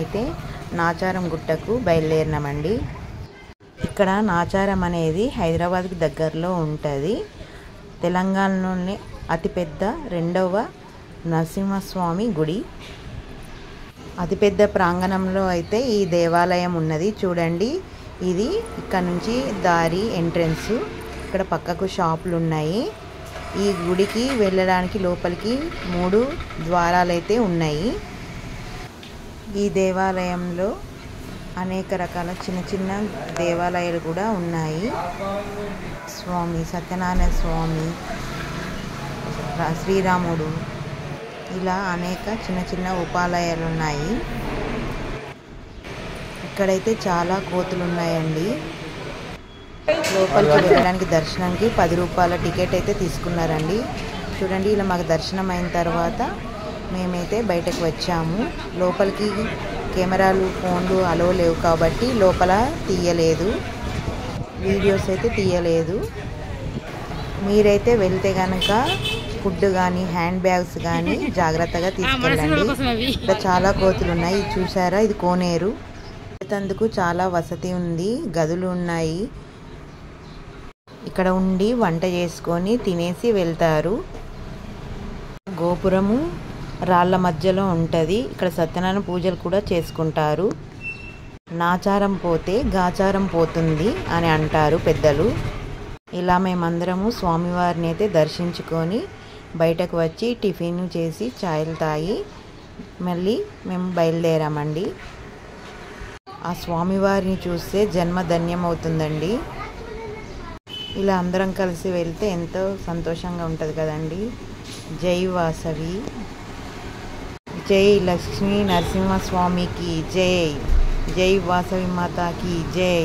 మేమైతే నాచారం గుట్టకు బయలుదేరినామండి. ఇక్కడ నాచారం అనేది హైదరాబాద్కి దగ్గరలో ఉంటుంది. తెలంగాణలోనే అతిపెద్ద రెండవ నరసింహస్వామి గుడి. అతిపెద్ద ప్రాంగణంలో అయితే ఈ దేవాలయం ఉన్నది. చూడండి, ఇది ఇక్కడ నుంచి దారి ఎంట్రన్స్. ఇక్కడ పక్కకు షాపులు ఉన్నాయి. ఈ గుడికి వెళ్ళడానికి లోపలికి 3 ద్వారాలు అయితే ఉన్నాయి. ఈ దేవాలయంలో అనేక రకాల చిన్న చిన్న దేవాలయాలు కూడా ఉన్నాయి. స్వామి సత్యనారాయణ స్వామి, శ్రీరాముడు, ఇలా అనేక చిన్న చిన్న ఉపాలయాలు ఉన్నాయి. ఇక్కడైతే చాలా కోతులు ఉన్నాయండి. లోపలికి వెళ్ళడానికి దర్శనానికి 10 రూపాయల టికెట్ అయితే తీసుకున్నారండి. చూడండి, ఇలా మాకు దర్శనం అయిన తర్వాత మేమైతే బయటకు వచ్చాము. లోపలికి కెమెరాలు, ఫోన్లు అలో లేవు కాబట్టి లోపల తీయలేదు, వీడియోస్ అయితే తీయలేదు. మీరైతే వెళ్తే కనుక ఫుడ్ కానీ హ్యాండ్ బ్యాగ్స్ కానీ జాగ్రత్తగా తీసుకెళ్ళండి. ఇక్కడ చాలా కోతులు ఉన్నాయి. చూసారా, ఇది కోనేరు. అందుకు చాలా వసతి ఉంది, గదులు ఉన్నాయి. ఇక్కడ ఉండి వంట చేసుకొని తినేసి వెళ్తారు. గోపురము రాళ్ళ మధ్యలో ఉంటుంది. ఇక్కడ సత్యనారాయణ పూజలు కూడా చేసుకుంటారు. నాచారం పోతే గాచారం పోతుంది అని అంటారు పెద్దలు. ఇలా మేమందరము స్వామివారిని అయితే దర్శించుకొని బయటకు వచ్చి టిఫిన్ చేసి చాయలు తాగి మళ్ళీ మేము బయలుదేరామండి. ఆ స్వామివారిని చూస్తే జన్మ ధన్యమవుతుందండి. ఇలా అందరం కలిసి వెళ్తే ఎంతో సంతోషంగా ఉంటుంది కదండి. జై వాసవి, జై లక్ష్మీ నరసింహస్వామికి జై, జై వాసవి మాతాకి జై.